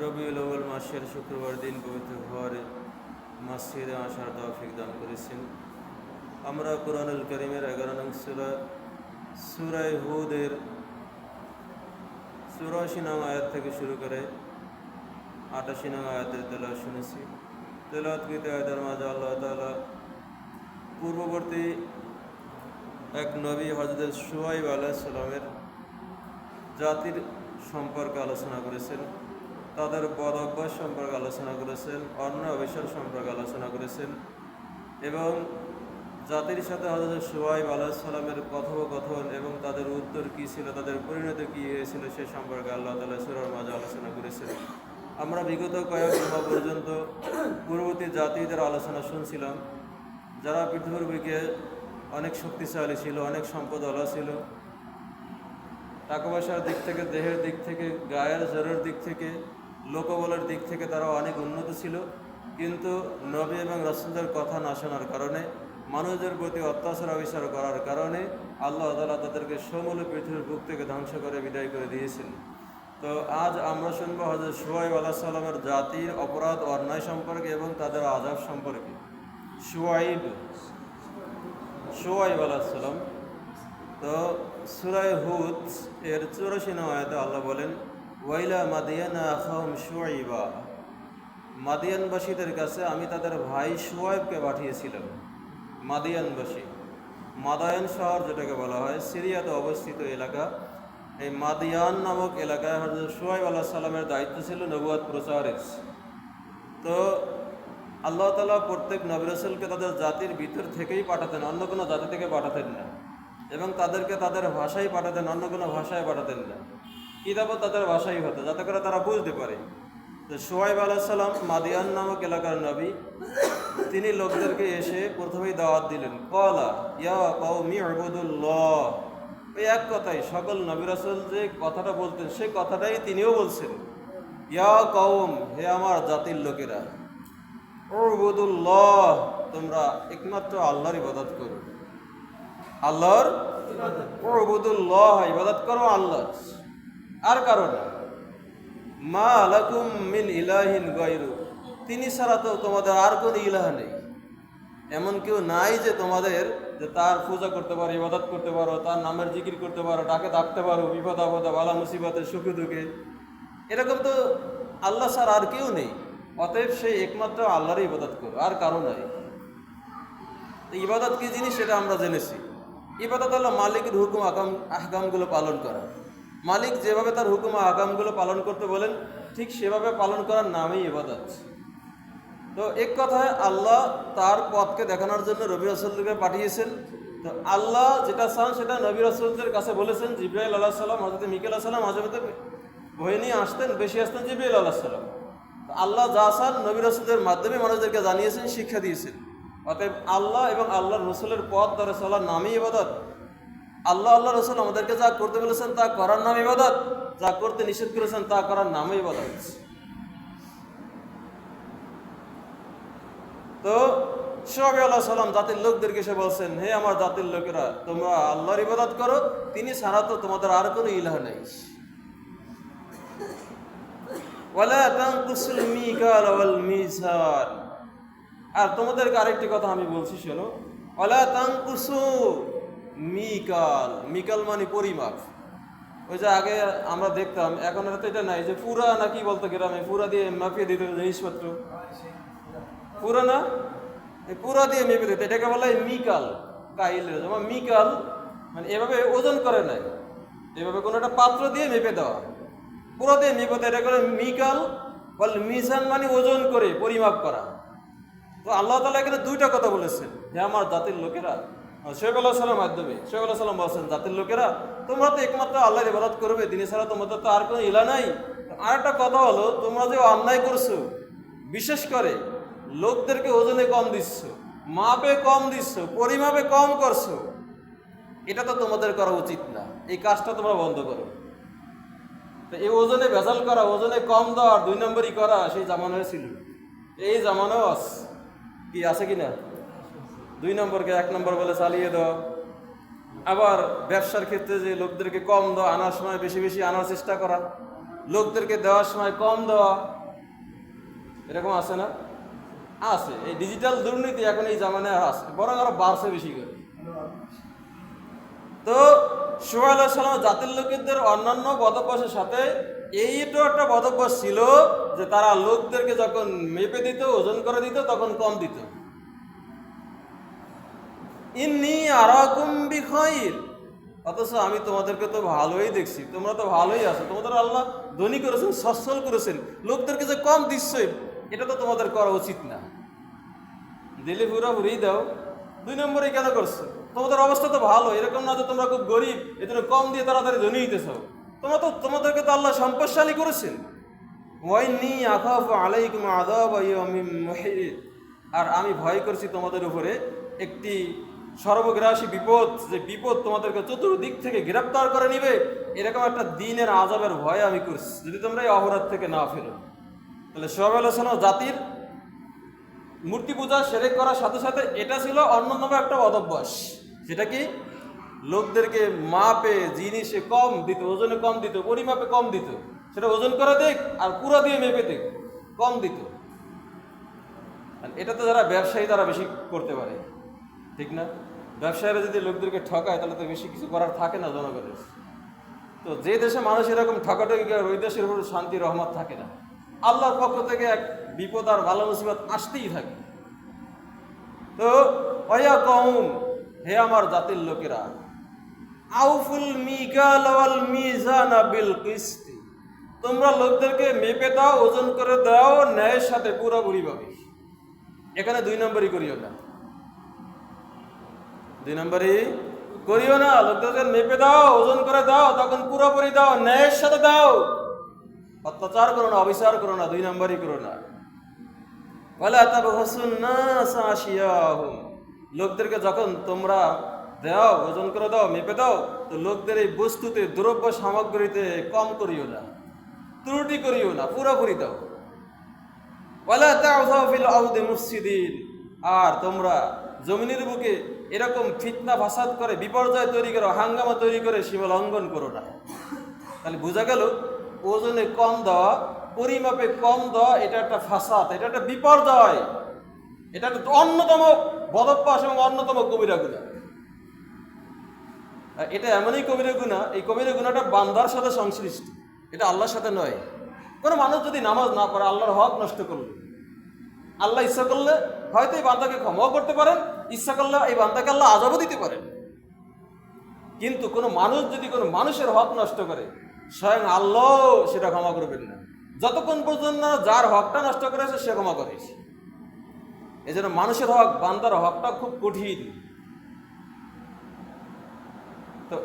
রবিউল আউয়াল মাসের শুক্রবার দিন পবিত্র ঘরে মসজিদে আসার তৌফিক দান করেছেন। আমরা কুরআনুল কারীমের 11 নং সূরা হুদের 84 নং আয়াত থেকে শুরু করে 88 নং আয়াতের তেলাওয়াত শুনেছি। তেলাওয়াতকৃত আয়াতের মাঝে আল্লাহ তাআলা পূর্ববর্তী এক নবী হযরত শুআয়ব আলাইহিস সালামের জাতির সম্পর্কে আলোচনা করেছেন, তাদের বদ অভ্যাস সম্পর্কে আলোচনা করেছেন, অন্য অবিশ্বাস সম্পর্কে আলোচনা করেছেন এবং জাতির সাথে হযরত শুআয়ব আলাইহিস সালামের কথোপকথন এবং তাদের উত্তর কী ছিল, তাদের পরিণতি কী হয়েছিল সে সম্পর্কে আল্লাহ তাআলা সূরার মাঝে আলোচনা করেছেন। আমরা বিগত কয়েক জুমা পর্যন্ত পূর্ববর্তী জাতিদের আলোচনা শুনছিলাম, যারা পৃথিবীর বুকে অনেক শক্তিশালী ছিল, অনেক সম্পদওয়ালা ছিল, টাকা পয়সার দিক থেকে, দেহের দিক থেকে, গায়ের জোরের দিক থেকে, লোকবলের দিক থেকে তারা অনেক উন্নত ছিল। কিন্তু নবী এবং রাসূলদের কথা না শোনার কারণে, মানুষদের প্রতি অত্যাচার অবিচার করার কারণে আল্লাহ তাআলা তাদেরকে সমূলে পৃথিবীর বুক থেকে ধ্বংস করে বিদায় করে দিয়েছেন। তো আজ আমরা শুনবো হযরত শুআয়ব আলাইহিস সালামের জাতির অপরাধ অন্যায় সম্পর্কে এবং তাদের আযাব সম্পর্কে। শুআয়ব আলাইহিস সালাম। তো সূরা হুদ এর 84 নং আয়াতে আল্লাহ বলেন, ওয়াইলা মাদিয়ানা আখাহুম শুআয়বা, মাদিয়ানবাসীদের কাছে আমি তাদের ভাই শুআয়বকে পাঠিয়েছিলাম। মাদিয়ানবাসী, মাদায়ান শহর যেটাকে বলা হয়, সিরিয়াতে অবস্থিত এলাকা। এই মাদিয়ান নামক এলাকায় হযরত শুআয়ব আলাইহিস সালামের দায়িত্ব ছিল নবুয়ত প্রচারের। তো আল্লাহ তাআলা প্রত্যেক নবী রাসূলকে তাদের জাতির ভিতর থেকেই পাঠাতেন, অন্য কোনো জাতি থেকে পাঠাতেন না, এবং তাদেরকে তাদের ভাষায় পাঠাতেন, অন্য কোনো ভাষায় পাঠাতেন না। কিতাবও তাদের ভাষাই হতো, যাতে করে তারা বুঝতে পারে। তো শুআয়ব আলাইহিস সালাম মাদিয়ান নামক এলাকার নবী, তিনি লোকদেরকে এসে প্রথমেই দাওয়াত দিলেন, ক্বালা ইয়া কওমি ইবুদুল্লাহ। এই এক কথাই সকল নবী রাসূল যে কথাটা বলতেন সেই কথাটাই তিনিও বলছেন, ইয়া কওম, হে আমার জাতির লোকেরা, উবুদুল্লাহ, তোমরা একমাত্র আল্লাহর ইবাদত করো, আল্লাহর উবুদুল্লাহ, ইবাদত করো আল্লাহর, আর কারণ মা লাকুম মিন ইলাহিন গায়রু, তিনি ছাড়া তো তোমাদের আর কোনো ইলাহ নেই। এমন কেউ নাই যে তোমাদের যে তার পূজা করতে পারো, ইবাদত করতে পারো, তার নামের জিকির করতে পারো, তাকে ডাকতে পারো বিপদ আপদে, বালা মুসিবতে, সুখে দুঃখে। এরকম তো আল্লাহ ছাড়া আর কেউ নেই। অতএব সেই একমাত্র আল্লাহরই ইবাদত করো, আর কারো নাই। ইবাদত কি জিনিস সেটা আমরা জেনেছি। ইবাদত হলো মালিকের হুকুম আহকামগুলো পালন করা। মালিক যেভাবে তার হুকুম আহকামগুলো পালন করতে বলেন, ঠিক সেভাবে পালন করার নামই ইবাদত। তো এক কথায় আল্লাহ তার পথকে দেখানোর জন্য নবী রাসূলদেরকে পাঠিয়েছেন। তো আল্লাহ যেটা চান সেটা নবী রাসূলদের কাছে বলেছেন। জিবরাইল আলাইহিস সালাম, হযরত মিকাইল আলাইহিস সালাম মাঝে মধ্যে বয়ে নিয়ে আসতেন, বেশি আসতেন জিবরাইল আলাইহিস সালাম। তো আল্লাহ যা চান নবী রাসূলদের মাধ্যমে মানুষদেরকে জানিয়েছেন, শিক্ষা দিয়েছেন। অতএব আল্লাহ এবং আল্লাহর রসুলের পথ ধরে চলার নামই ইবাদত। আল্লাহ রসুল আমাদেরকে যা করতে বলেছেন তা করার নাম ইবাদত, যা করতে নিষেধ করেছেন তা করার নামই ইবাদত। তো শুআয়ব আলাইহিস সালাম জাতির লোকদেরকে এসে বলছেন, হে আমার জাতির লোকেরা, তোমরা আল্লাহর ইবাদত করো, তিনি ছাড়া তো তোমাদের আর কোনো ইলাহ নেই। ওয়ালা তানকুসুল মিকাল ওয়াল মিজান, আর তোমাদেরকে আরেকটি কথা আমি বলছি, শোনো। ওয়ালা তানকুসু মিকাল, মিকাল মানে পরিমাপ। ওই যে আগে আমরা দেখতাম, এখন আর তো এটা নাই, যে পুরা না কি বলতো গ্রামে, পুরা দিয়ে মাপিয়ে দিত জিনিসপত্র, পুরা না, এই পুরা দিয়ে মেপে দিত, এটাকে বলা হয় মিকাল। কাইল যেমন মিকাল মানে এভাবে ওজন করে নাই, এভাবে কোনো একটা পাত্র দিয়ে মেপে দেওয়া, পুরা দিয়ে মেপে দেওয়া, এটা করে মিকাল। বল মিজান মানে ওজন করে পরিমাপ করা। তো আল্লাহ তাআলা এখানে দুইটা কথা বলেছেন, হে আমার জাতির লোকেরা। শুআয়ব আলাইহিস সালামের মাধ্যমে শুআয়ব আলাইহিস সালাম বলছেন, জাতির লোকেরা, তোমরা তো একমাত্র আল্লাহর ইবাদত করবে, তিনি ছাড়া তোমাদের তো আর কোনো ইলাহ নাই। আর একটা কথা হলো, তোমরা যে অন্যায় করছো, বিশেষ করে লোকদেরকে ওজনে কম দিচ্ছ, মাপে কম দিচ্ছ, পরিমাপে কম করছো, এটা তো তোমাদের করা উচিত না। এই কাজটা তোমরা বন্ধ করো। তো এই ওজনে ভেজাল করা, ওজনে কম দেওয়ার 2 নম্বরই করা সেই জামানায় ছিল, এই জামানাও কি আছে কিনা? 2 নম্বরকে 1 নম্বর বলে চালিয়ে দাও। আবার ব্যবসার ক্ষেত্রে যে লোকদেরকে কম দাও, আনার সময় বেশি বেশি আনার চেষ্টা করা, লোকদেরকে দেওয়ার সময় কম দেওয়া, এরকম আছে না? আছে। এই ডিজিটাল দুর্নীতি এখন এই জামানায় আছে, বরং আরো বাড়ছে বেশি করে। তো শুআয়ব আলাইহিস সালাম জাতির লোকেদের অন্যান্য বদভ্যাসের সাথে এইটাও একটা বদভ্যাস ছিল যে তারা লোকদেরকে যখন মেপে দিত, ওজন করে দিত, তখন কম দিত। ইন্নী আরাকুম বিখাইর, অথচ আমি তোমাদেরকে তো ভালোই দেখছি, তোমরা তো ভালোই আছো, তোমাদের আল্লাহ ধনী করেছেন, সচ্ছল করেছেন, লোকদেরকে যে কম দিচ্ছই এটা তো তোমাদের করা উচিত না। দিলে পুরোপুরি দাও, 2 নম্বরে কেন করছো? তোমাদের অবস্থা তো ভালো, এরকম না যে তোমরা খুব গরিব এজন্য কম দিয়ে তাড়াতাড়ি ধনী হইতেছ। তোমাদেরকে তো আল্লাহ সম্পদশালী করেছেন। ওয়াইন্নী আখাফু আলাইকুম আযাব ইয়াউমিন মুহিত, আর আমি ভয় করছি তোমাদের উপরে একটি সর্বগ্রাসী বিপদ, যে বিপদ তোমাদেরকে চতুর্দিক থেকে গ্রেপ্তার করে নিবে, এরকম একটা দিনের আযাবের ভয় আমি করছি, যদি তোমরা এই অপরাধ থেকে না ফেরো। তাহলে শুআয়ব আলাইহিস সালাম জাতির মূর্তি পূজা শিরক করার সাথে সাথে এটা ছিল অন্যতম একটা অদভ্যাস। সেটা কি? লোকদেরকে মাপে জিনিসে কম দিত, ওজনে কম দিত, পরিমাপে কম দিত। সেটা ওজন করে দেখ আর পুরো দিয়ে মেপে দেখ, কম দিত। এটা তো যারা ব্যবসায়ী তারা বেশি করতে পারে, ঠিক না? ব্যবসায়ীরা যদি লোকদেরকে ঠকায় তাহলে তো বেশি কিছু করার থাকে না জনগণের। তো যে দেশে মানুষ এরকম ঠকাঠকি করে ওই দেশের উপর শান্তি রহমত থাকে না। আল্লাহর পক্ষ থেকে এক বিপদ আর ভালো মুসিবত আসতেই থাকে। তো ওয়া কওম, হে আমার জাতির লোকেরা, আউফুল মিকাল ওয়াল মিজানা বিল কিসত, তোমরা লোকদেরকে মেপে দাও, ওজন করে দাও ন্যায়ের সাথে পুরোপুরি ভাবে। এখানে 2 নম্বরই করিও না, 2 নম্বরই করিও না। লোকদেরকে মেপে দাও, ওজন করে দাও, তখন পুরোপুরি দাও, ন্যায়ের সাথে দাও। অত্যাচার করো না, অবিচার করো না, 2 নম্বরই করো না। ওয়ালা তাবখাসুন নাস আশিয়াহুম, লোকদেরকে যখন তোমরা দাও, ওজন করে দাও, মেপে দাও, তো লোকদের এই বস্তুতে, দ্রব্য সামগ্রীতে কম করিও না, ত্রুটি করিও না, পুরোপুরি দাও। ওয়ালা তা'উসাউ ফিল আরদি মুফসিদিন, আর তোমরা জমিনের বুকে এরকম ফিতনা ফাসাদ করে, বিপর্যয় তৈরি করো, হাঙ্গামা তৈরি করে সীমা লঙ্ঘন করো না। তাহলে বোঝা গেল ওজনে কম দেওয়া, পরিমাপে কম দেওয়া এটা একটা ফাসাদ, এটা একটা বিপর্যয়, এটা একটা অন্যতম বদভ্যাস এবং অন্যতম কবিরা গুনাহ। এটা এমনই কবিরা গুনাহ, এই কবিরা গুনাহটা বান্দার সাথে সংশ্লিষ্ট, এটা আল্লাহর সাথে নয়। কোনো মানুষ যদি নামাজ না পড়ে, আল্লাহর হক নষ্ট করলো, আল্লাহ ইচ্ছা করলে হয়তো এই বান্দাকে ক্ষমাও করতে পারেন, ইচ্ছা করলে এই বান্দাকে আল্লাহ আযাবও দিতে পারেন। কিন্তু কোনো মানুষ যদি কোনো মানুষের হক নষ্ট করে, স্বয়ং আল্লাহ সেটা ক্ষমা করবেন না, যতক্ষণ পর্যন্ত যার হকটা নষ্ট করেছে সে ক্ষমা করেছে। এই জন্য মানুষের হক, বান্দার হকটা খুব কঠিন। তো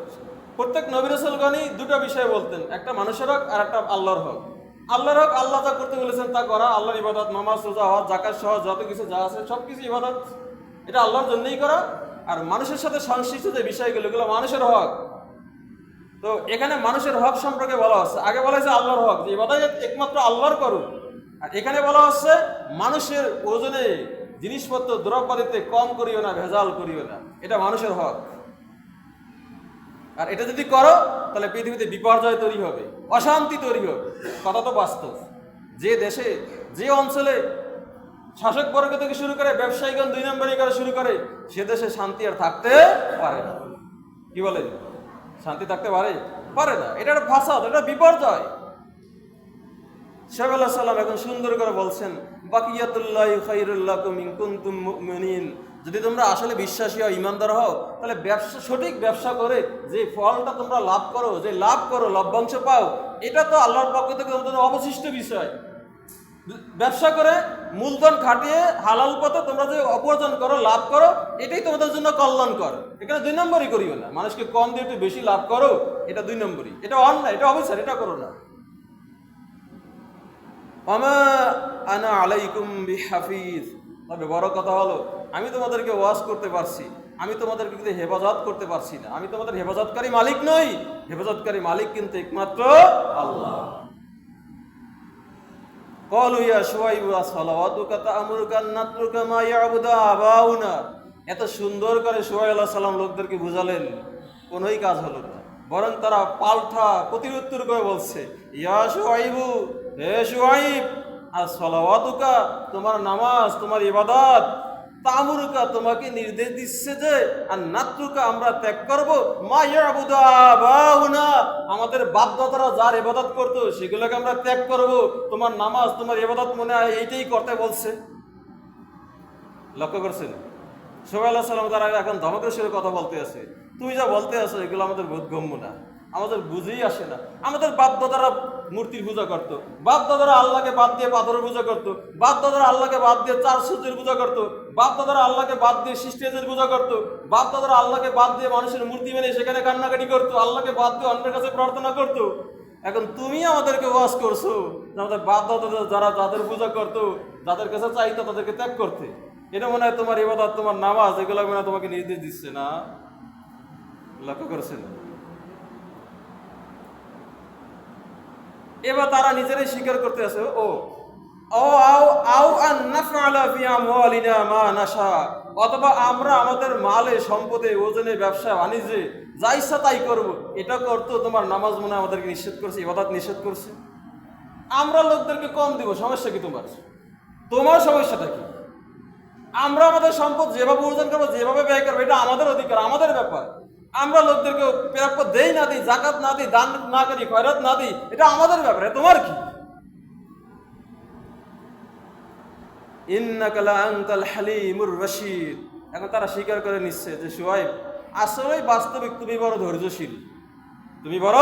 প্রত্যেক নবী রাসূলগণই 2টা বিষয় বলতেন, একটা মানুষের হক আর একটা আল্লাহর হক। আল্লাহর হক, আল্লাহ যা করতে বলেছেন তা করা, আল্লাহর ইবাদত, নামাজ, রোজা, হজ, যাকাত সহ যত কিছু যা আছে সবকিছু ইবাদত, এটা আল্লাহর জন্যই করা। আর মানুষের সাথে সংশ্লিষ্ট যে বিষয়গুলো, এগুলো মানুষের হক। তো এখানে মানুষের হক সম্পর্কে বলা হচ্ছে, আগে বলা হয়েছে আল্লাহর হক, যে ইবাদত একমাত্র আল্লাহর করুন। আর এখানে বলা হচ্ছে মানুষের ওজনে জিনিসপত্র দ্রব্যাদিতে কম করিও না, ভেজাল করিও না, এটা মানুষের হক। আর এটা যদি করো তাহলে পৃথিবীতে বিপর্যয় তৈরি হবে, অশান্তি তৈরি হবে। কথা তো বাস্তব। যে দেশে, যে অঞ্চলে শাসক বর্গ থেকে শুরু করে ব্যবসায়ীগণ 2 নম্বরই করা শুরু করে, সে দেশে শান্তি আর থাকতে পারে না। কি বলে? শান্তি থাকতে পারে না। এটা একটা ফাসাদ, এটা বিপর্যয়। শুআয়ব আলাইহিস সালাম এখন সুন্দর করে বলছেন, বাকিয়াতুল্লাহি খায়রুল লাকুম ইন কুনতুম মুমিনিন, যদি তোমরা আসলে বিশ্বাসী হও, ইমানদার হও, তাহলে ব্যবসা, সঠিক ব্যবসা করে যে ফলটা তোমরা লাভ করো, যে লাভ করো, লভ্যাংশ পাও, এটা তো আল্লাহর পক্ষ থেকে তোমাদের অবশিষ্ট বিষয়। ব্যবসা করে মূলধন খাটিয়ে হালাল পথে তোমরা যে উপার্জন করো, লাভ করো, এটাই তোমাদের জন্য কল্যাণকর। এখানে 2 নম্বরই করিও না, মানুষকে কম দিয়ে একটু বেশি লাভ করো, এটা 2 নম্বরই, এটা অন্যায়, এটা অবিচার, এটা করো না। ওয়ামা আনা আলাইকুম বিহাফিজ, তবে বড় কথা হলো আমি তোমাদেরকে ওয়াজ করতে পারছি, আমি তোমাদেরকে কিন্তু হেফাজত করতে পারছি না। আমি তোমাদের হেফাজতকারী মালিক নই, হেফাজতকারী মালিক কিন্তু একমাত্র আল্লাহ। ক্বালু ইয়া শুআইবু আস-সালাওয়াতুকা তা'মুরুকা আন নাতরুকা মা ইয়া'বুদু আবাউনা। এত সুন্দর করে শুআইব আলাইহিস সালাম লোকদেরকে বুঝালেন, কোনোই কাজ হলো না। বরং তারা পাল্টা প্রতিউত্তর করে বলছে, ইয়া শুআইবু, হে শুআইব, as-সালাওয়াতুকা, তোমার নামাজ, তোমার ইবাদত, তামুরুকা, তোমাকে নির্দেশ দিচ্ছে যে আর নাত্রুকা, আমরা ত্যাগ করব মা ইয়াবুদু আবাউনা, আমাদের বাপ-দাদারা যার ইবাদত করতো সেগুলোকে আমরা ত্যাগ করব। তোমার নামাজ, তোমার ইবাদত মনে হয় এইটাই করতে বলছে। লক্ষ্য করছেন? শুআইব আলাইহিস সালাম তারা এখন ধমকের সুরে কথা বলতে আছে, তুমি যা বলতে আছো এগুলো আমাদের বোধগম্য না, আমাদের বুঝেই আসে না। আমাদের বাপ দাদারা মূর্তির পূজা করতো, বাপ দাদারা আল্লাহকে বাদ দিয়ে পাথরের পূজা করতো, বাপ দাদারা আল্লাহকে বাদ দিয়ে চার সূর্যের পূজা করতো, বাপ দাদারা আল্লাহকে বাদ দিয়ে সৃষ্টিদের পূজা করতো, বাপ দাদারা আল্লাহকে বাদ দিয়ে মানুষের মূর্তি মেনে সেখানে কান্নাকাটি করতো, আল্লাহকে বাদ দিয়ে অন্যের কাছে প্রার্থনা করতো। এখন তুমি আমাদেরকে ওয়াজ করছো আমাদের বাপ দাদা যারা যাদের পূজা করতো, যাদের কাছে চাইতো তাদেরকে ত্যাগ করতে। এটা মনে হয় তোমার ইবাদত, তোমার নামাজ, এগুলো মনে হয় তোমাকে নির্দেশ দিচ্ছে না। লক্ষ্য করেছেন? এবার তারা নিজেরাই স্বীকার করতে আছে, অথবা আমরা আমাদের মালে, সম্পদে, ওজনে, ব্যবসা বাণিজ্যে যা ইচ্ছা তাই করবো। এটা করতো তোমার নামাজ মনে হয় আমাদেরকে নিষেধ করছে, ইবাদত নিষেধ করছে। আমরা লোকদেরকে কম দিব, সমস্যা কি তোমার? তোমার সমস্যাটা কি? আমরা আমাদের সম্পদ যেভাবে অর্জন করবো, যেভাবে ব্যয় করবো, এটা আমাদের অধিকার, আমাদের ব্যাপার। আমরা লোকদেরকে প্রাপ্য দেই না দিই, জাকাত না দিই, দান না করি, খয়রাত না দিই, এটা আমাদের ব্যাপার, তোমার কি? ইন্নাকা লা আনতাল হালিমুর রশিদ। এখন তারা স্বীকার করে নিচ্ছে যে শুআইব আসলেই বাস্তবিক তুমি বড় ধৈর্যশীল, তুমি বড়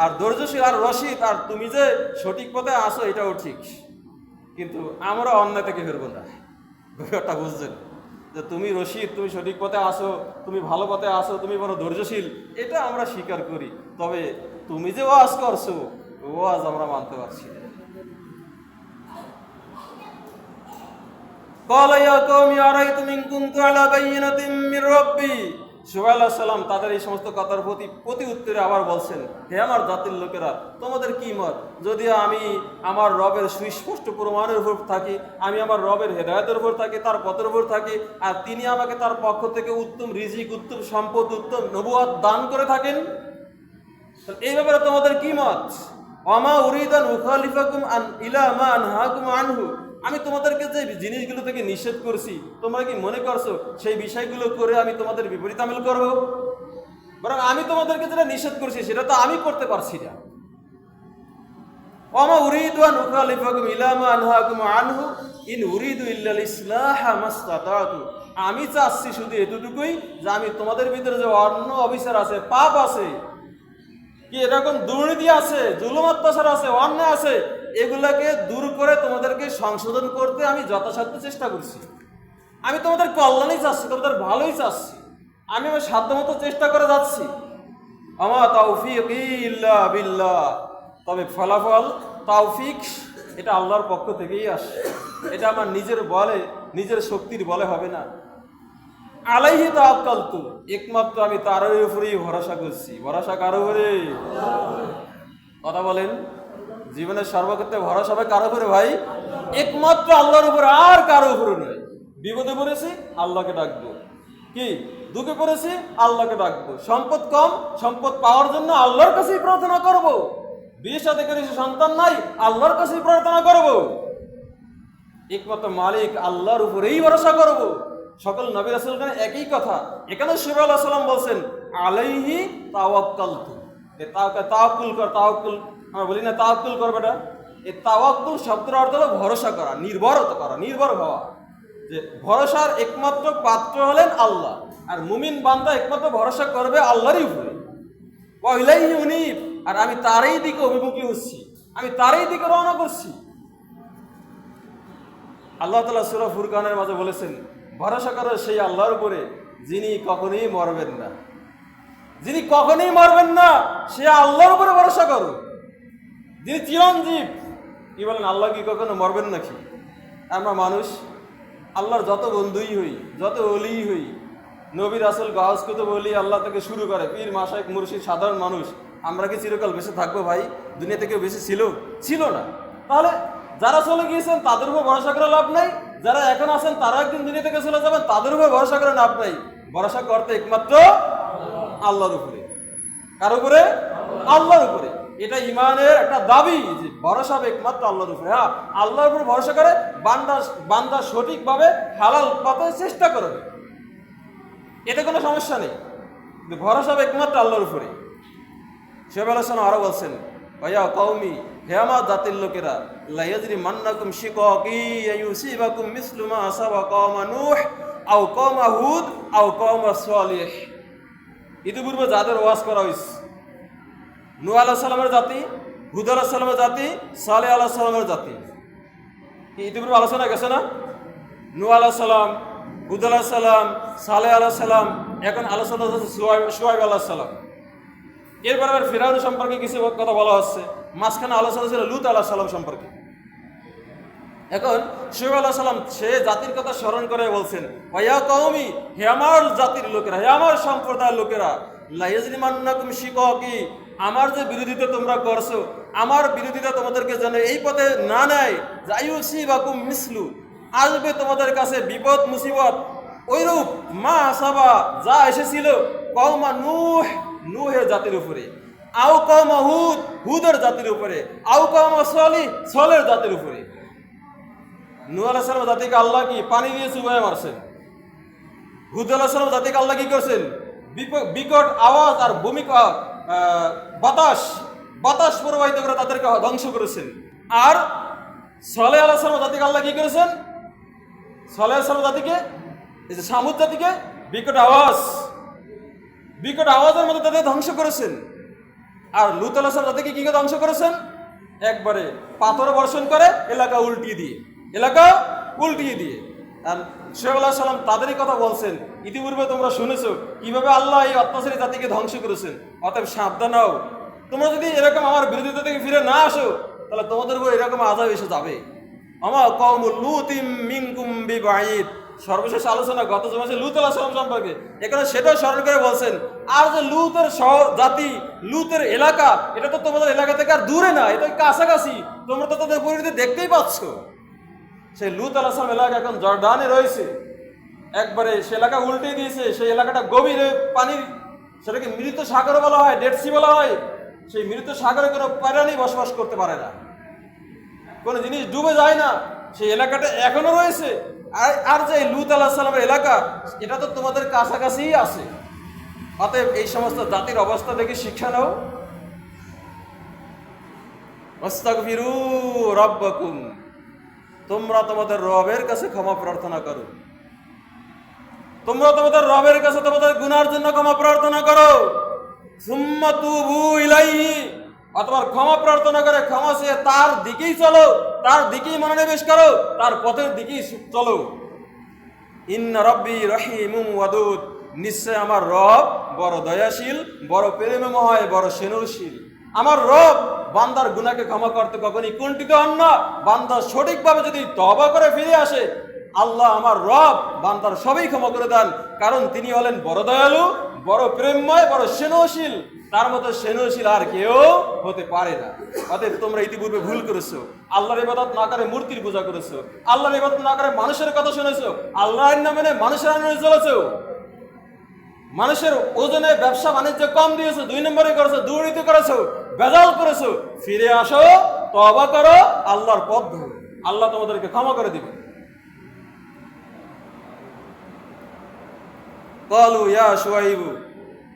আর ধৈর্যশীল আর রশিদ, আর তুমি যে সঠিক পথে আসো এটাও ঠিক, কিন্তু আমরা অন্যায় থেকে ফিরবো না। ব্যাপারটা বুঝছেন? যে তুমি রশিদ, তুমি সঠিক পথে আসো, তুমি ভালো পথে আসো, তুমি বড় ধৈর্যশীল, এটা আমরা স্বীকার করি। তবে তুমি যে ওয়াজ করছো, ওয়াজ আমরা মানতে পারছি না। শুআইব আলাইহিস সালাম তাদের এই সমস্ত কথার প্রতি উত্তরে আবার বলছেন, হে আমার জাতির লোকেরা, তোমাদের কি মত? যদি আমি আমার রবের সুস্পষ্ট প্রমাণের উপর থাকি, আমি আমার রবের হেদায়েতের উপর থাকি, তার পথের উপর থাকি, আর তিনি আমাকে তার পক্ষ থেকে উত্তম রিজিক, উত্তম সম্পদ, উত্তম নবুয়ত দান করে থাকেন, এই ব্যাপারে তোমাদের কি মত? ওয়ামা উরিদান উখালিফাকুম আন ইলা মা আনহাকুম আনহু, আমি তোমাদেরকে যে জিনিসগুলো থেকে নিষেধ করছি, তোমরা কি মনে করছো সেই বিষয়গুলো করে আমি তোমাদের বিপরীত আমল করব? বরং আমি তোমাদেরকে যেটা নিষেধ করছি সেটা তো আমি করতে পারছি না। ওয়ামা উরিদু আন উখালিফাকুম ইলা মা আনহাকুম আনহু ইন উরিদু ইল্লাল ইসলাহা মাসতাতাতু, আমি চাচ্ছি শুধু এতটুকুই যে আমি তোমাদের ভিতরে যে অন্য অবিচার আছে, পাপ আছে, কি এরকম দুর্নীতি আছে, জুলুম অত্যাচার আছে, অন্যায় আছে, এগুলাকে দূর করে তোমাদেরকে সংশোধন করতে আমি যথাসাধ্য চেষ্টা করছি। আমি তোমাদের কল্যাণই চাচ্ছি, তোমাদের ভালোই চাচ্ছি, আমি আমার সাধ্যমতো চেষ্টা করে যাচ্ছি। আমা তাওফীকি ইল্লা বিল্লাহ, তবে ফলাফল, তাওফিক, এটা আল্লাহর পক্ষ থেকেই আসে, এটা আমার নিজের বলে, নিজের শক্তির বলে হবে না। আলাইহি তাওয়াক্কালতু, একমাত্র আমি তার উপরেই ভরসা করছি। ভরসা কার উপরে? কথা বলেন, জীবনের সর্বক্ষেত্রে ভরসা হবে কার উপরে ভাই? একমাত্র আল্লাহর উপরে, আর কারো উপরে নয়। বিপদে পড়েছি, আল্লাহকে ডাকবো। কি দুঃখে পড়েছি, আল্লাহকে ডাকবো। সম্পদ কম, সম্পদ পাওয়ার জন্য আল্লাহর কাছেই প্রার্থনা করব। বিয়ে সাথে করেছি, সন্তান নাই, আল্লাহর কাছেই প্রার্থনা করব। একমাত্র মালিক আল্লাহর উপরেই ভরসা করব। সকল নবী রাসূলগণ একই কথা। এখানে শুআইব আলাইহিস সালাম বলছেন আলাইহি তাওয়াক্কালতু, তাওয়াক্কুল কর, তাওয়াক্কুল আমরা বলি না তাওয়াক্কুল কর বেটা, এই তাওয়াক্কুল শব্দের অর্থ হলো ভরসা করা, নির্ভরতা করা, নির্ভর হওয়া। যে ভরসার একমাত্র পাত্র হলেন আল্লাহ, আর মুমিন বান্দা একমাত্র ভরসা করবে আল্লাহরই উপরে। ওয়া ইলাইহি উনীব, আর আমি তারই দিকে অভিমুখী হচ্ছি, আমি তারই দিকে রওনা করছি। আল্লাহ তাআলা সূরা ফুরকানের মাঝে বলেছেন, ভরসা করো সেই আল্লাহর উপরে যিনি কখনোই মরবেন না, যিনি কখনোই মরবেন না, সে আল্লাহর উপরে ভরসা করো, যিনি চিরঞ্জীব। কি বলেন, আল্লাহ কি কখনো মরবেন নাকি? আমরা মানুষ, আল্লাহর যত বন্ধুই হই, যত ওলিই হই, নবী রাসূল গাউস কুতুব ওলি আল্লাহ থেকে শুরু করে পীর মাশায়েখ মুর্শিদ, সাধারণ মানুষ, আমরা কি চিরকাল বেঁচে থাকবো ভাই? দুনিয়া থেকে বেশি ছিল না। তাহলে যারা চলে গিয়েছেন তাদের উপর ভরসা করে লাভ নাই, যারা এখন আছেন তারা একদিন দুনিয়া থেকে চলে যাবেন, তাদের উপর ভরসা করে লাভ নাই। ভরসা করতে একমাত্র আল্লাহর উপরে। কার উপরে? আল্লাহর উপরে। এটা ইমানের একটা দাবি যে ভরসা একমাত্র আল্লাহর উপরে। হ্যাঁ, আল্লাহর উপরে ভরসা করে বান্দা সঠিকভাবে হালাল পথে চেষ্টা করবে, এতে কোনো সমস্যা নেই। ভরসা একমাত্র আল্লাহর উপরে। শোয়েব আলাইহিস সালাম আরো বলছেন, ওয়া কওমি, হে আমার জাতির লোকেরা, লা ইয়াজরিমান্নাকুম শিকাকি ইউসিবাকুম মিসলু মা আসাবা কওমা নূহ আও কওমা হুদ আও কওমা সালিহ। ইতিপূর্বে যাদের ওয়াজ করা হয়েছে, নূহ আলাইহিস সালামের জাতি, হুদ আলাইহিস সালামের জাতি, সালেহ আলাইহিস সালামের জাতি, ইতিপূর্বে আলোচনা গেছে না? নূহ আলাইহিস সালাম, হুদ আলাইহিস সালাম, সালেহ আলাইহিস সালাম, এখন আলোচনা হচ্ছে শুআয়ব আলাইহিস সালাম। এরপর আবার ফিরআউন সম্পর্কে কিছু কথা বলা হচ্ছে, মাঝখানে আলোচনা ছিল লূত আলাইহিস সালাম সম্পর্কে। এখন শুআয়ব আলাইহিস সালাম সে জাতির কথা স্মরণ করে বলছেন, ওয়া কওমি, হে আমার জাতির লোকেরা, হে আমার সম্প্রদায়ের লোকেরা, লা ইয়াজরিমান্নাকুম শিকাকি, আমার যে বিরোধিতা তোমরা করছো, আমার বিরোধিতা তোমাদেরকে যেন এই পথে না নেয়, যায়ুসিবাকুম মিসলু, আসবে তোমাদের কাছে বিপদ মুসিবত ওইরূপ মা আসাবা, যা এসেছিল কওমা নূহ, নূহের জাতির উপরে, আও কওমা হুদ, হুদের জাতির উপরে, আও কওমা সালিহ, সালেহের জাতির উপরে। নূহ আলাইহিস সালাম জাতিকে আল্লাহ কি পানি দিয়ে চুবায় মারছেন। হুদ আলাইহিস সালাম জাতিকে আল্লাহ কি করছেন? বিকট আওয়াজ আর ভূমিকা বাতাস প্রবাহিত করে তাদেরকে ধ্বংস করেছেন। আর সালেহ আলাইহিস সালাম জাতিকে আল্লাহ কি করেছেন? সালেহ আলাইহিস সালাম জাতিকে, এই যে সামুদ জাতিকে বিকট আওয়াজের মধ্যে তাদের ধ্বংস করেছেন। আর লূত আলাইহিস সালাম জাতিকে কি ধ্বংস করেছেন? একবারে পাথর বর্ষণ করে এলাকা উল্টিয়ে দিয়ে। আর শুআয়ব আলাইহিস সালাম তাদেরই কথা বলছেন, ইতিপূর্বে তোমরা শুনেছো কিভাবে আল্লাহ এই অত্যাচারী জাতিকে ধ্বংস করেছেন। অতএব সাবধান হও, তোমরা যদি এরকম আমার বিরোধিতা থেকে ফিরে না আসো, তাহলে তোমাদের উপর এরকম আযাব এসে যাবে। আমা কওমুল লূতিম মিনকুম বিবাঈদ। সর্বশেষ আলোচনা গত জমাতে লূত আলাইহিস সালাম সম্পর্কে, এখানে সেটাও স্মরণ করে বলছেন, আর যে লূতের জাতি, লূতের এলাকা, এটা তো তোমাদের এলাকা থেকে আর দূরে না, এটা কাছাকাছি, তোমরা তো তাদের পরিণতি দেখতেই পাচ্ছ। সেই লূত আলাইহিস সালাম এলাকা এখন জর্ডানে রয়েছে, একবারে সে এলাকা উল্টে দিয়েছে। সেই এলাকাটা গভীরে পানির, সেটাকে মৃত সাগর বলা হয়, ডেড সি বলা হয়। সেই মৃত সাগরে কোনো প্রাণী বসবাস করতে পারে না, কোনো জিনিস ডুবে যায় না, সেই এলাকাটা এখনো রয়েছে। আর যে লূত আলাইহিস সালামের এলাকা, এটা তো তোমাদের কাছাকাছিই আছে। অতএব এই সমস্ত জাতির অবস্থা দেখে শিক্ষা নাও। ওয়াস্তাগফিরু রাব্বাকুম, তোমরা তোমাদের রবের কাছে ক্ষমা প্রার্থনা করো, তোমরা তোমাদের রবের কাছে তোমাদের গুনার জন্য ক্ষমা প্রার্থনা করো। সুম্মা তুবু ইলাইহি, অথবা ক্ষমা প্রার্থনা করে ক্ষমা চেয়ে তার দিকেই চলো, তার দিকেই মনোনিবেশ করো, তার পথের দিকেই চলো। ইন্না রাব্বি রহিমুম ওয়াদুদ, নিশ্চয় আমার রব বড় দয়াশীল, বড় প্রেমময়, বড় স্নেহশীল। আমার রব বান্দার গুনাহকে ক্ষমা করতে কখনই কুণ্ঠিত হন না। বান্দা সঠিকভাবে যদি তওবা করে ফিরে আসে, আল্লাহ আমার রব বান্দার সবই ক্ষমা করে দেন, কারণ তিনি হলেন বড় দয়ালু, বড় প্রেমময়, বড় স্নেহশীল। তার মতো স্নেহশীল আর কেউ হতে পারে না। অতএব তোমরা ইতিপূর্বে ভুল করেছো, আল্লাহর ইবাদত না করে মূর্তির পূজা করেছো, আল্লাহর ইবাদত না করে মানুষের কথা শুনেছো, আল্লাহর নামে মানুষের আইনে চলেছো, মানুষের ওজনে ব্যবসা বাণিজ্য কম দিয়েছো, 2 নম্বরে করেছো, দুর্নীতি করেছো, বেজাল করেছো। ফিরে আসো, তওবা করো, আল্লাহর পথ ধরো, আল্লাহ তোমাদেরকে ক্ষমা করে দিবেন। ক্বালু ইয়া শুআইব,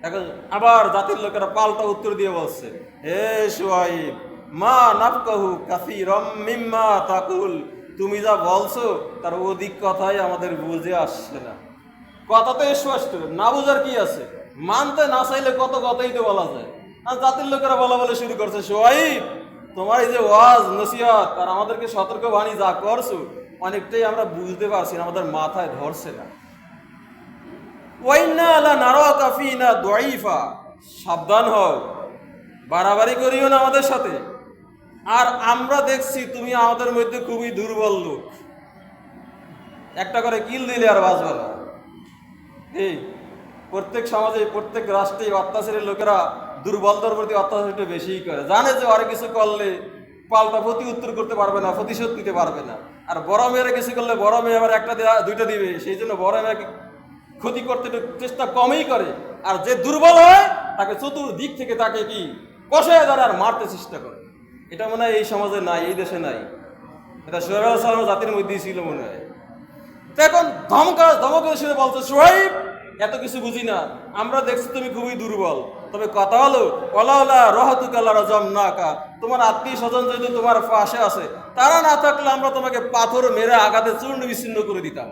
এখন আবার জাতির লোকেরা পাল্টা উত্তর দিয়ে বলছে, হে শুআইব, মা নাফকাহু কাসীরাম মিম্মা তাকুল, তুমি যা বলছো তার অধিক কথাই আমাদের বুঝে আসছে না। কথা তো স্পষ্ট, না বুঝার কি আছে? মানতে না চাইলে কত কথাই তো বলা যায়। আর জাতির লোকেরা বলে শুরু করছে, শুআইব, তোমার এই যে ওয়াজ নসিহত আর আমাদেরকে সতর্ক বাণী যা করছো, অনেকটাই আমরা বুঝতে পারছি না, আমাদের মাথায় ধরছে না। ওয়াইন্না লা নারাকা ফিনা দাঈফা, সাবধান হও, বাড়াবাড়ি করিও না আমাদের সাথে। আর আমরা দেখছি তুমি আমাদের মধ্যে খুবই দুর্বল লোক, একটা করে কিল দিলে আর বাঁচবে না। এই প্রত্যেক সমাজে, প্রত্যেক রাষ্ট্রে অত্যাচারের লোকেরা দুর্বলতার প্রতি অত্যাচার একটু বেশিই করে, জানে যে আরে কিছু করলে পাল্টা প্রতি উত্তর করতে পারবে না, প্রতিশোধ নিতে পারবে না। আর বড় মেয়েরা কিছু করলে বড় মেয়ে আবার একটা দুইটা দিবে, সেই জন্য বড় মেয়েকে ক্ষতি করতে একটু চেষ্টা কমই করে, আর যে দুর্বল হয় তাকে চতুর্দিক থেকে তাকে কি কষায় ধরে আর মারতে চেষ্টা করে। এটা মনে হয় এই সমাজে নাই, এই দেশে নাই, এটা সোহেব আলাইহিস সালামের জাতির মধ্যেই ছিল মনে হয়। তো এখন ধমক শুনে বলছে, সোহাইব এত কিছু বুঝি না, আমরা দেখছি তুমি খুবই দুর্বল, তবে কথা হলো ওয়ালাউলা রাহাতুকা লারাজামনাকা, তোমার আত্মীয় স্বজন যদি তোমার পাশে আছে, তারা না থাকলে আমরা তোমাকে পাথর মেরে আঘাতে চূর্ণ বিচ্ছিন্ন করে দিতাম।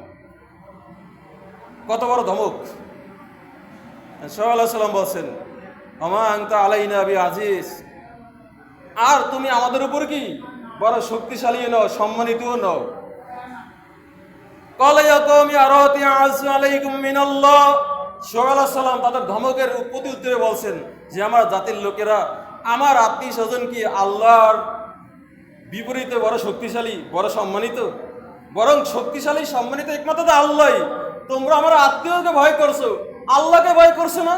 কত বড় ধমক! সোহেব আলাইহিস সালাম বলছেন, আমা আনতা আলাইনা বিআজিজ, আর তুমি আমাদের উপর কি বড় শক্তিশালী নও, সম্মানিতও নও। তাদের ধমকের প্রতি উত্তরে বলছেন যে আমার জাতির লোকেরা, আমার আত্মীয় স্বজন কি আল্লাহর বিপরীতে বড় শক্তিশালী, বড় সম্মানিত? বরং শক্তিশালী সম্মানিত একমাত্র তো আল্লাহ। তোমরা আমার আত্মীয়কে ভয় করছো, আল্লাহকে ভয় করছো না।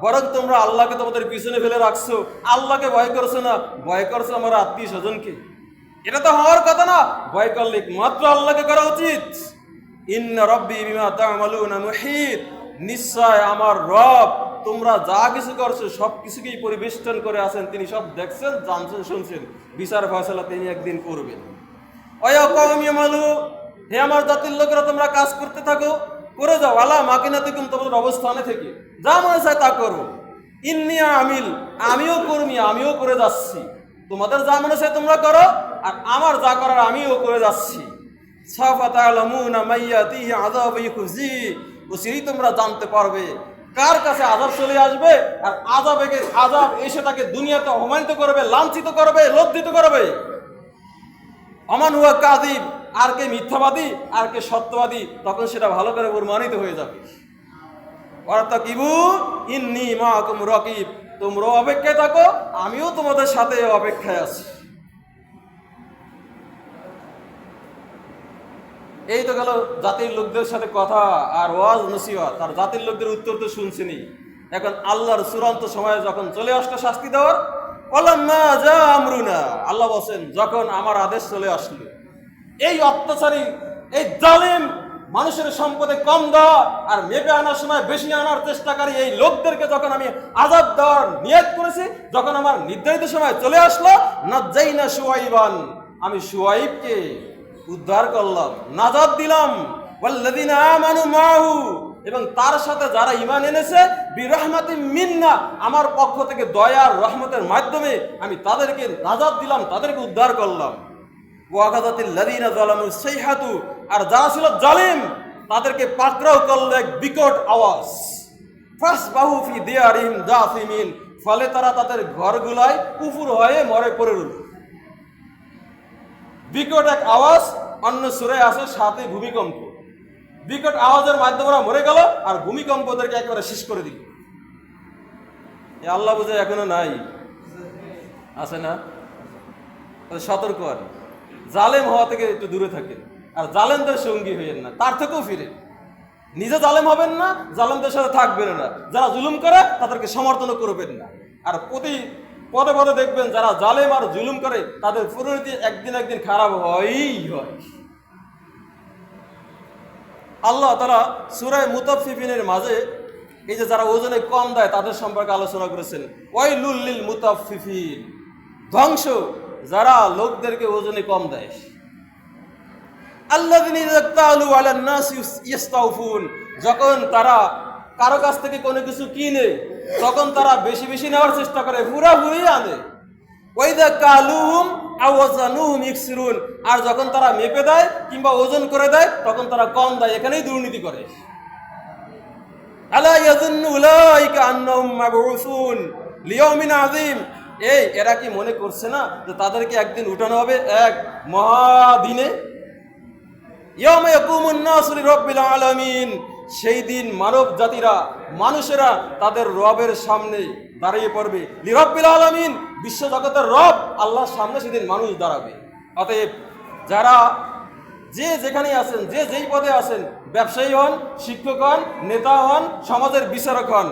বরং তোমরা আল্লাহকে তোমাদের পিছনে ফেলে রাখছো, আল্লাহকে ভয় করছো না, ভয় করছো আমার আত্মীয় স্বজনকে। এটা তো হওয়ার কথা না, ভয় করলে মাত্র আল্লাহকে করা উচিত। ইন্না রাব্বি বিমা তা'মালুনা মুহীত, নিশ্চয় আমার রব তোমরা যা কিছু করছো সব কিছুকেই পরিবেষ্টন করে আছেন, তিনি সব দেখছেন, জানছেন, শুনছেন, বিচার ফয়সালা তিনি একদিন করবেন। ওয়া কওমি ইয়ামালু, হে আমার জাতির লোকেরা তোমরা কাজ করতে থাকো, করে যাও, আলা মাকিনাতিকুম, তোমাদের অবস্থানে থেকে যা মনে চায় তা করো। ইন্নী আমিল, আমিও কর্মী, আমিও করে যাচ্ছি। তোমাদের যা মনে চায় তোমরা করো, আর আমার যা করার আমিও করে যাচ্ছি। সাফা তা'লামুনা মাইয়াতিহি আযাবু ইখজি, অচিরেই তোমরা জানতে পারবে কার কাছে আযাব চলে আসবে, আর আযাব এসে তাকে দুনিয়াতে অপমানিত করবে, লাঞ্ছিত করবে, লজ্জিত করবে। আমান হুয়া কাযিব, আর কে মিথ্যাবাদী আর কে সত্যবাদী, তখন সেটা ভালো করে প্রমাণিত হয়ে যাবে। ওয়ারাতাকিবু ইন্নী মাআকুম রাকিব, তোমরাও অপেক্ষায় থাকো, আমিও তোমাদের সাথে অপেক্ষায় আছি। এই তো গেল জাতির লোকদের সাথে কথা আর ওয়াজ নসিহত, আর জাতির লোকদের উত্তর তো শুনছেনি। এখন আল্লাহর চূড়ান্ত সময় যখন চলে আসলো শাস্তি দেওয়ার, ওয়ালাম্মা জা আমরুনা, আল্লাহ বলেন যখন আমার আদেশ চলে আসলো, এই অত্যাচারী, এই জালিম, মানুষের সম্পদে কম দেওয়া আর মেপে আনার সময় বেশি আনার চেষ্টাকারী এই লোকদেরকে যখন আমি আযাব দেওয়ার নিয়ত করেছি, যখন আমার নির্ধারিত সময় চলে আসলো, নাজ্জাইনা শুআইবান, আমি শুআইবকে উদ্ধার করলাম, নাজাত দিলাম, ওয়াল্লাযিনা আমানু মাহু, এবং তার সাথে যারা ঈমান এনেছে, বিরহমাতিম মিন্না, আমার পক্ষ থেকে দয়া আর রহমতের মাধ্যমে আমি তাদেরকে নাজাত দিলাম, তাদেরকে উদ্ধার করলাম। ওয়াগাদাতিল লাযিনা যালামু সাইহাতু, আর যারা ছিল জালিম তাদেরকে পাকড়াও করল এক বিকট আওয়াজ। ফাসবাহু ফি দিয়ারিহিম জাসিমিন, ফলে তারা তাদের ঘরগুলায় কুফর হয়ে মরে পড়ে রইল। বিকট এক আওয়াজ, অন্য সূরায় আছে সাথে ভূমিকম্প। বিকট আওয়াজের মাধ্যমে ওরা মরে গেল, আর ভূমিকম্প ওদেরকে একেবারে শেষ করে দিল। আল্লাহ বুঝে এখনো নাই, আছে না? সতর্ক আর জালেম হওয়া থেকে একটু দূরে থাকেন, আর জালেমদের সঙ্গী হইয়েন না, তার থেকেও ফিরেন। নিজে জালেম হবেন না, জালেমদের সাথে থাকবেন না, যারা জুলুম করে তাদেরকে সমর্থন করবেন না। আর প্রতি পদে পদে দেখবেন যারা জালেম আর জুলুম করে তাদের পরিণতি একদিন একদিন খারাপ হয়ই হয়। আল্লাহ তাআলা সূরা মুতাফফিফিনের মাঝে এই যে যারা ওজনে কম দেয় তাদের সম্পর্কে আলোচনা করেছেন। ওয়াইলুল লিল মুতাফফিফিন, ধ্বংস যারা লোকদেরকে ওজনে কম দেয়। আল্লাযিনা ইয়াক্তালু আলান নাসি ইস্তাউফুন, যখন তারা কারো কাছ থেকে কোনো কিছু কিনে তখন তারা বেশি বেশি নেওয়ার চেষ্টা করে, পুরাপুরি আনে। ওয়াইদা কালুহুম আও ওয়াজানুহুম ইকসিরুন, আর যখন তারা মেপে দেয় কিংবা ওজন করে দেয় তখন তারা কম দেয়, এখানেই দুর্নীতি করে। আলা ইয়াযুন্নু উলাইকা আন্নাহুম মাবউসুন লিয়াউমিন আযীম, এই এরা কি মনে করছে না যে তাদেরকে একদিন উঠানো হবে এক মহাদিনে? ইয়াউমা ইয়াকুমুন নাসু লিরাব্বিল আলামিন, সেই দিন মানব জাতিরা, মানুষেরা তাদের রবের সামনে দাঁড়িয়ে পড়বে। লিরাব্বিল আলামিন, বিশ্ব জগতের রব আল্লাহর সামনে সেদিন মানুষ দাঁড়াবে। অতএব যারা যে যেখানে আছেন, যে যেই পদে আছেন, ব্যবসায়ী হন, শিক্ষক হন, নেতা হন, সমাজের বিচারক হন,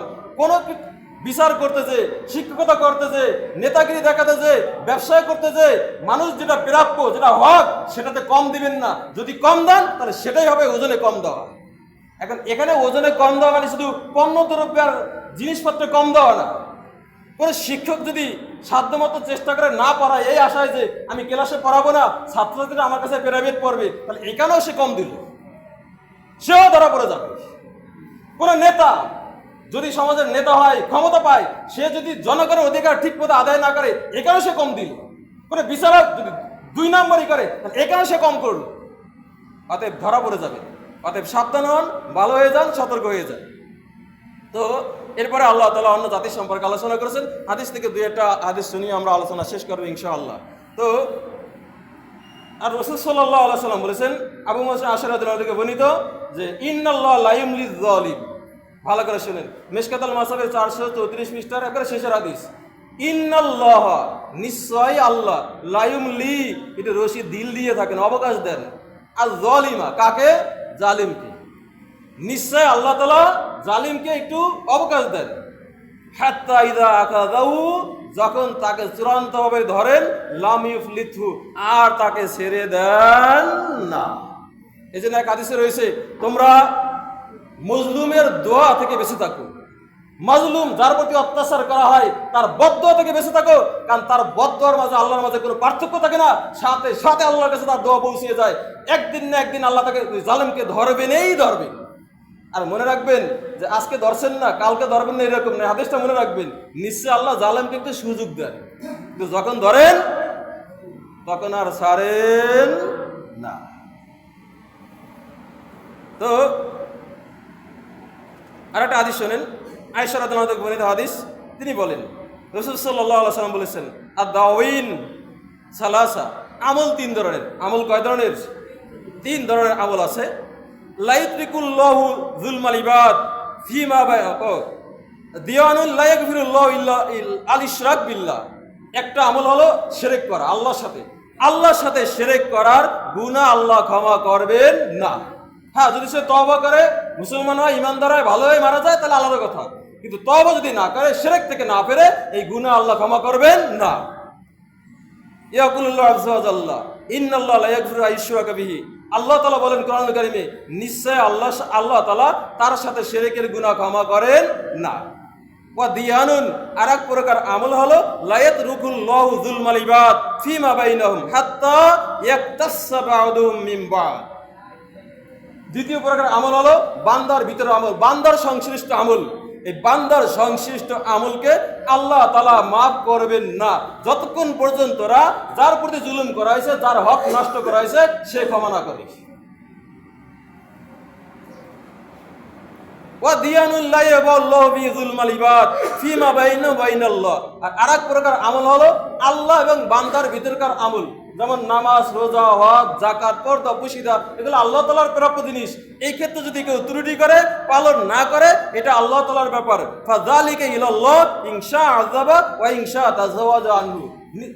বিচার করতেছে, শিক্ষকতা করতেছে, নেতাগিরি দেখাতেছে, ব্যবসা করতেছে, মানুষ যেটা প্রাপ্য, যেটা হক, সেটাতে কম দিবেন না। যদি কম দেন তাহলে সেটাই হবে ওজনে কম দেওয়া। এখন এখানে ওজনে কম দেওয়া মানে শুধু পণ্য দ্রব্যের জিনিসপত্র কম দেওয়া না। কোনো শিক্ষক যদি সাধ্যমতো চেষ্টা করে না পড়ায় এই আশায় যে আমি ক্লাসে পড়াবো না, ছাত্রছাত্রীরা আমার কাছে প্রাইভেট পড়বে, তাহলে এখানেও সে কম দিল, সেও ধরা পড়ে যাবে। কোনো নেতা যদি সমাজের নেতা হয়, ক্ষমতা পায়, সে যদি জনগণের অধিকার ঠিক মতো আদায় না করে, এখানেও সে কম দিল। কোনো বিচারক যদি 2 নম্বরই করে, এখানেও সে কম করল। অতএব ধরা পড়ে যাবে। অতএব সাবধান হন, ভালো হয়ে যান, সতর্ক হয়ে যান। তো এরপরে আল্লাহ তাআলা অন্য জাতি সম্পর্কে আলোচনা করেছেন। হাদিস থেকে 2-1টা হাদিস শুনিয়ে আমরা আলোচনা শেষ করবো ইনশাআল্লাহ। তো আর রাসূল সাল্লাল্লাহু আলাইহি ওয়াসাল্লাম বলেছেন, আবু মুসা আশআরী রাদিয়াল্লাহু থেকে বর্ণিত যে ইন্নাল্লাহ লা ইউমলিয যালিম। ভালো করে শুনেন, মিশকাতুল মাসাবের 434 পৃষ্ঠার একবারে শেষের হাদিস। ইন্নাল্লাহ, নিশ্চয় আল্লাহ, লা ইউমলি, এটা রশি দিল দিয়ে থাকেন, অবকাশ দেন, আর যালিমা, কাকে? জালিমকে। নিশ্চয় আল্লাহ তাআলা জালিমকে একটু অবকাশ দেন। হাত্তা ইযা আখাযাহু, যখন তাকে চূড়ান্তভাবে ধরেন, লাম ইউফলিতহু, আর তাকে ছেড়ে দেন না। এই জন্য এক হাদিসে রয়েছে, তোমরা মজলুমের দোয়া থেকে বেঁচে থাকো। মাজলুম, যার প্রতি অত্যাচার করা হয়, তার বদদোয়া থেকে বেঁচে থাকো। কারণ তার বদদোয়ার মাঝে আল্লাহর মাঝে কোনো পার্থক্য থাকে না, সাথে সাথে আল্লাহর কাছে তার দোয়া পৌঁছে যায়। একদিন না একদিন আল্লাহ তাকে জালিমকে ধরবেনই ধরবেন। আর মনে রাখবেন যে আজকে ধরছেন না, কালকে ধরবেন না, এরকম না। হাদিসটা মনে রাখবেন, নিশ্চয় আল্লাহ জালিমকে একটু সুযোগ দেন, কিন্তু যখন ধরেন তখন আর ছাড়েন না। তো আর একটা হাদিস শোনেন, আয়েশা রাদিয়াল্লাহু আনহা বর্ণিত হাদিস। তিনি বলেন, রাসূল সাল্লাল্লাহু আলাইহি ওয়াসাল্লাম বলেছেন, আদ-দাওয়িন সালাসা, আমল 3 ধরনের। আমল কয় ধরনের? 3 ধরনের আমল আছে। লা ইউতরিকুল্লাহু যুলমাল ইবাদ ফিমা দিয়ানুল লা ইয়াগফিরুল্লাহু ইল্লা আল ইশরাক বিল্লাহ। একটা আমল হলো শিরক করা আল্লাহর সাথে। আল্লাহর সাথে শিরক করার গুনাহ আল্লাহ ক্ষমা করবেন না। হ্যাঁ, যদি সে তওবা করে, মুসলমান হয়, ইমানদার হয়, ভালো হয়ে মারা যায়, তাহলে আলাদা কথা। কিন্তু তওবা যদি না করে, শিরক থেকে না ফেরে, এই গুনাহ আল্লাহ ক্ষমা করবেন না। ইয়াকুলুল্লাহু আযজা ওয়া জাল্লা ইন্নাল্লাহা লা ইয়াগফিরু আন ইউশরাকা বিহি। আল্লাহ তাআলা বলেন কোরআনুল কারীমে, নিশ্চয় আল্লাহ তাআলা তার সাথে শিরকের গুনাহ ক্ষমা করেন না। ওয়া দিয়ানুন, আরেক প্রকার আমল হলো লা ইয়াতরুকুল্লাহু যুলমাল ইবাদ ফিমা বাইনাহুম হাত্তা ইয়াকতাসসা বা'দুহুম মিন বা'দ। দ্বিতীয় প্রকার আমল হলো বান্দার ভিতরের আমল, বান্দার সংশ্লিষ্ট আমল। এই বান্দার সংশ্লিষ্ট আমলকে আল্লাহ তাআলা মাফ করবেন না যতক্ষণ পর্যন্ত যার প্রতি জুলুম করা হয়েছে, যার হক নষ্ট করা হয়েছে, সে ক্ষমা না করে। ওয়া দিয়ানুল লা ইয়াবাল্লাহু বি যুলমাল ইবাদ ফিমা বাইনা বাইনাল্লাহ। আর আরেক প্রকার আমল হলো আল্লাহ এবং বান্দার ভিতরকার আমল, যেমন নামাজ, রোজা, হজ, যাকাত, পর্দা, পুশিদা, এগুলো আল্লাহ তাআলার প্রাপ্য জিনিস। এই ক্ষেত্রে যদি কেউ ত্রুটি করে, পালন না করে, এটা আল্লাহ তাআলার ব্যাপার। ফাযালিকা ইলাল্লাহ ইনশা আযাবা ওয়া ইনশা তাজাওয়াজা আনহু।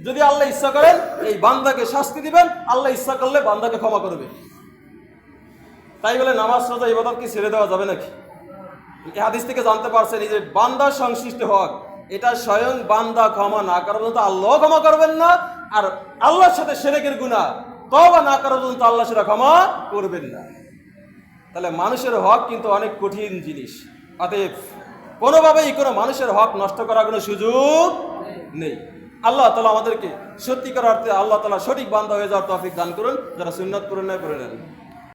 যদি আল্লাহ ইচ্ছা করেন এই বান্দাকে শাস্তি দিবেন, আল্লাহ ইচ্ছা করলে বান্দাকে ক্ষমা করবে। তাই বলে নামাজ, রোজা, ইবাদত কি ছেড়ে দেওয়া যাবে নাকি? এই হাদিস থেকে জানতে পারছেন, এই যে বান্দার সংশ্লিষ্ট হক, এটা স্বয়ং বান্দা ক্ষমা না করা পর্যন্ত আল্লাহ ক্ষমা করবেন না। আর আল্লাহর সাথে শিরকের গুনাহ তওবা না করা পর্যন্ত আল্লাহ সেটা ক্ষমা করবেন না। তাহলে মানুষের হক কিন্তু অনেক কঠিন জিনিস। অতএব কোনোভাবেই কোনো মানুষের হক নষ্ট করার কোনো সুযোগ নেই। আল্লাহ তাআলা আমাদেরকে সত্যিকার অর্থে আল্লাহ তাআলা সঠিক বান্দা হয়ে যাওয়ার তৌফিক দান করুন। যারা সুন্নাত পূরণ করে নেন।